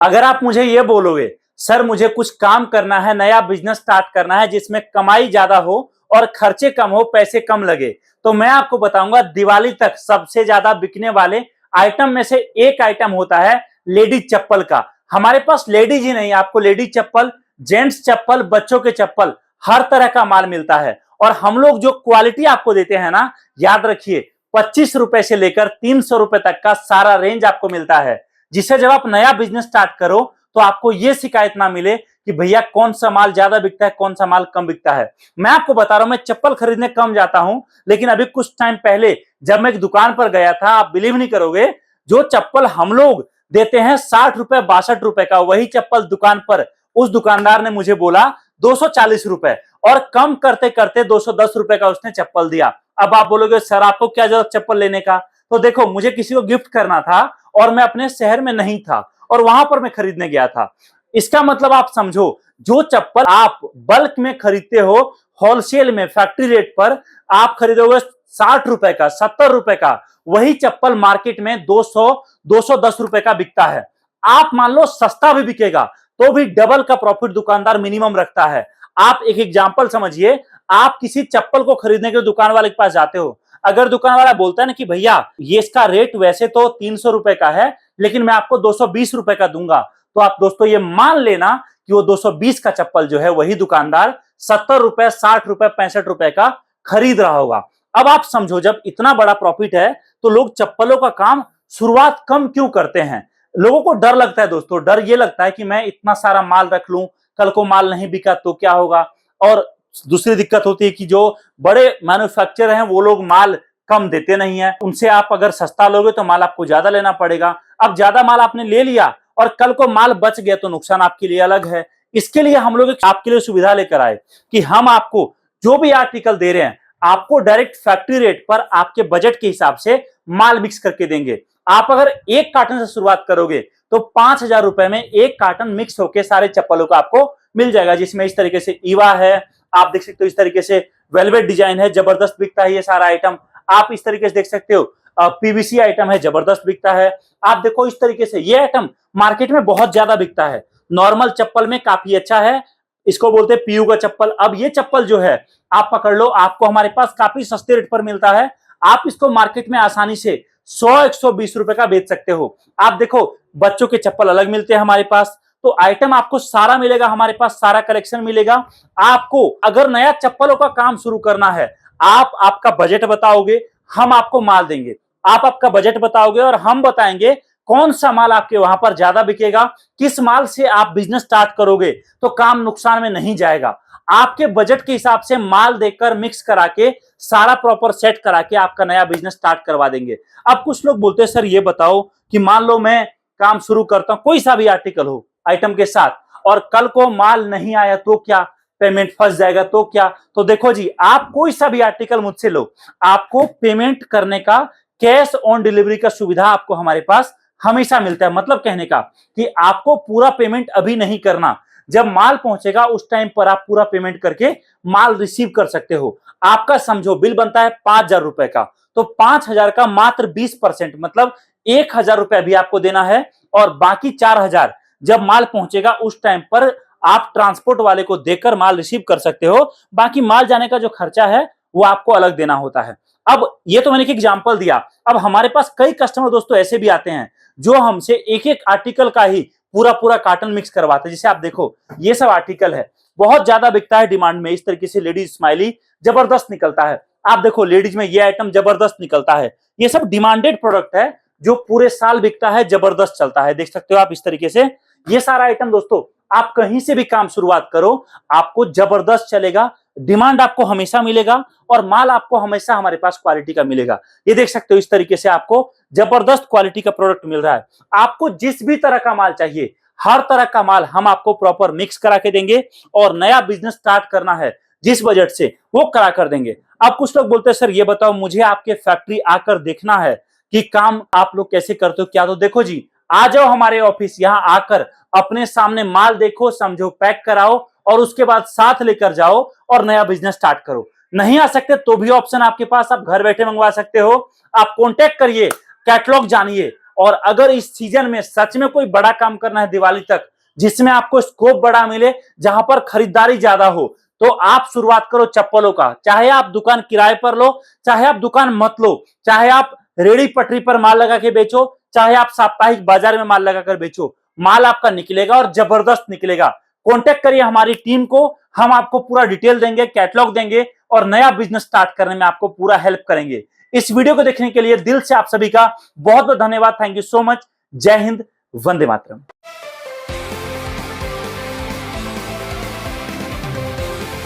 अगर आप मुझे ये बोलोगे सर मुझे कुछ काम करना है, नया बिजनेस स्टार्ट करना है जिसमें कमाई ज्यादा हो और खर्चे कम हो, पैसे कम लगे, तो मैं आपको बताऊंगा दिवाली तक सबसे ज्यादा बिकने वाले आइटम में से एक आइटम होता है लेडीज चप्पल का। हमारे पास लेडीज ही नहीं, आपको लेडीज चप्पल, जेंट्स चप्पल, बच्चों के चप्पल, हर तरह का माल मिलता है। और हम लोग जो क्वालिटी आपको देते हैं ना, याद रखिए 25 रुपए से लेकर 300 रुपए तक का सारा रेंज आपको मिलता है, जिससे जब आप नया बिजनेस स्टार्ट करो तो आपको यह शिकायत ना मिले कि भैया कौन सा माल ज्यादा बिकता है, कौन सा माल कम बिकता है। मैं आपको बता रहा हूं, मैं चप्पल खरीदने कम जाता हूं, लेकिन अभी कुछ टाइम पहले जब मैं एक दुकान पर गया था, आप बिलीव नहीं करोगे, जो चप्पल हम लोग देते हैं 60 रुपए 62 रुपए का, वही चप्पल दुकान पर उस दुकानदार ने मुझे बोला 240 रुपए, और कम करते करते 210 रुपए का उसने चप्पल दिया। अब आप बोलोगे सर आपको क्या जरूरत चप्पल लेने का, तो देखो मुझे किसी को गिफ्ट करना था और मैं अपने शहर में नहीं था और वहां पर मैं खरीदने गया था। इसका मतलब आप समझो, जो चप्पल आप बल्क में खरीदते हो, होलसेल में फैक्ट्री रेट पर आप खरीदोगे 60 रुपए का, 70 रुपए का, वही चप्पल मार्केट में 200 210 रुपए का बिकता है। आप मान लो सस्ता भी बिकेगा तो भी डबल का प्रॉफिट दुकानदार मिनिमम रखता है। आप एक एग्जांपल समझिए, आप किसी चप्पल को खरीदने के दुकान वाले के पास जाते हो, अगर दुकान वाला बोलता है ना कि भैया ये इसका रेट वैसे तो 300 रुपए का है लेकिन मैं आपको 220 रुपए का दूंगा, तो आप दोस्तों ये मान लेना कि वो 220 का चप्पल जो है वही दुकानदार 70 रुपए 60 रुपए 65 रुपए का खरीद रहा होगा। अब आप समझो, जब इतना बड़ा प्रॉफिट है तो लोग चप्पलों का काम शुरुआत कम क्यों करते हैं? लोगों को डर लगता है दोस्तों, डर ये लगता है कि मैं इतना सारा माल रख लूं, कल को माल नहीं बिका तो क्या होगा। और दूसरी दिक्कत होती है कि जो बड़े मैन्युफैक्चरर हैं वो लोग माल कम देते नहीं है, उनसे आप अगर सस्ता लोगे तो माल आपको ज्यादा लेना पड़ेगा। अब ज्यादा माल आपने ले लिया और कल को माल बच गया तो नुकसान आपके लिए अलग है। इसके लिए हम लोग आपके लिए सुविधा लेकर आए कि हम आपको जो भी आर्टिकल दे रहे हैं आपको डायरेक्ट फैक्ट्री रेट पर आपके बजट के हिसाब से माल मिक्स करके देंगे। आप अगर एक कार्टन से शुरुआत करोगे तो 5,000 रुपए में एक कार्टन मिक्स होकर सारे चप्पलों का आपको मिल जाएगा, जिसमें इस तरीके से ईवा है, आप देख सकते हो इस तरीके से वेलवेट डिजाइन है, जबरदस्त बिकता है ये सारा आइटम। आप इस तरीके से देख सकते हो पीवीसी आइटम है, जबरदस्त बिकता है। आप देखो इस तरीके से ये आइटम मार्केट में बहुत ज्यादा बिकता है, नॉर्मल चप्पल में काफी अच्छा है, इसको बोलते हैं पीयू का चप्पल। अब ये चप्पल जो है आप पकड़ लो, आपको हमारे पास काफी सस्ते रेट पर मिलता है, आप इसको मार्केट में आसानी से 100-120 रुपए का बेच सकते हो। आप देखो बच्चों के चप्पल अलग मिलते हैं हमारे पास, तो आइटम आपको सारा मिलेगा, हमारे पास सारा कलेक्शन मिलेगा। आपको अगर नया चप्पलों का काम शुरू करना है, आप आपका बजट बताओगे, हम आपको माल देंगे। आप आपका बजट बताओगे और हम बताएंगे कौन सा माल आपके वहां पर ज्यादा बिकेगा, किस माल से आप बिजनेस स्टार्ट करोगे तो काम नुकसान में नहीं जाएगा। आपके बजट के हिसाब से माल देकर मिक्स करा के सारा प्रॉपर सेट करा के आपका नया बिजनेस स्टार्ट करवा देंगे। अब कुछ लोग बोलते हैं सर ये बताओ कि मान लो मैं काम शुरू करता हूं, कोई सा भी आर्टिकल हो आइटम के साथ, और कल को माल नहीं आया तो क्या, पेमेंट फंस जाएगा तो क्या? तो देखो जी, आप कोई सा भी आर्टिकल मुझसे लो, आपको पेमेंट करने का कैश ऑन डिलीवरी का सुविधा आपको हमारे पास हमेशा मिलता है। मतलब कहने का कि आपको पूरा पेमेंट अभी नहीं करना, जब माल पहुंचेगा उस टाइम पर आप पूरा पेमेंट करके माल रिसीव कर सकते हो। आपका समझो बिल बनता है 5,000 रुपए का, तो 5,000 का मात्र 20% मतलब 1,000 रुपए भी आपको देना है, और बाकी 4,000 जब माल पहुंचेगा उस टाइम पर आप ट्रांसपोर्ट वाले को देकर माल रिसीव कर सकते हो। बाकी माल जाने का जो खर्चा है वो आपको अलग देना होता है। अब ये तो मैंने एक एग्जांपल दिया। अब हमारे पास कई कस्टमर दोस्तों ऐसे भी आते हैं जो हमसे एक एक आर्टिकल का ही पूरा पूरा कार्टन मिक्स करवाते हैं। जैसे आप देखो ये सब आर्टिकल है, बहुत ज्यादा बिकता है डिमांड में, इस तरीके से लेडीज स्माइली जबरदस्त निकलता है। आप देखो लेडीज में ये आइटम जबरदस्त निकलता है, ये सब डिमांडेड प्रोडक्ट है जो पूरे साल बिकता है, जबरदस्त चलता है। देख सकते हो आप इस तरीके से ये सारा आइटम दोस्तों, आप कहीं से भी काम शुरुआत करो आपको जबरदस्त चलेगा, डिमांड आपको हमेशा मिलेगा और माल आपको हमेशा हमारे पास क्वालिटी का मिलेगा। ये देख सकते हो इस तरीके से आपको जबरदस्त क्वालिटी का प्रोडक्ट मिल रहा है। आपको जिस भी तरह का माल चाहिए, हर तरह का माल हम आपको प्रॉपर मिक्स करा के देंगे, और नया बिजनेस स्टार्ट करना है जिस बजट से वो करा कर देंगे। अब कुछ लोग बोलते हैं सर ये बताओ मुझे आपके फैक्ट्री आकर देखना है कि काम आप लोग कैसे करते हो क्या? तो देखो जी, आ जाओ हमारे ऑफिस, यहां आकर अपने सामने माल देखो, समझो, पैक कराओ और उसके बाद साथ लेकर जाओ और नया बिजनेस स्टार्ट करो। नहीं आ सकते तो भी ऑप्शन आपके पास, आप घर बैठे मंगवा सकते हो। आप कॉन्टेक्ट करिए, कैटलॉग जानिए और अगर इस सीजन में सच में कोई बड़ा काम करना है दिवाली तक, जिसमें आपको स्कोप बड़ा मिले, जहां पर खरीदारी ज्यादा हो, तो आप शुरुआत करो चप्पलों का। चाहे आप दुकान किराए पर लो, चाहे आप दुकान मत लो, चाहे आप रेड़ी पटरी पर माल लगा के बेचो, चाहे आप साप्ताहिक बाजार में माल लगाकर बेचो, माल आपका निकलेगा और जबरदस्त निकलेगा। कॉन्टेक्ट करिए हमारी टीम को, हम आपको पूरा डिटेल देंगे, कैटलॉग देंगे और नया बिजनेस स्टार्ट करने में आपको पूरा हेल्प करेंगे। इस वीडियो को देखने के लिए दिल से आप सभी का बहुत बहुत धन्यवाद। Thank you so much. जय हिंद, वंदे मातरम।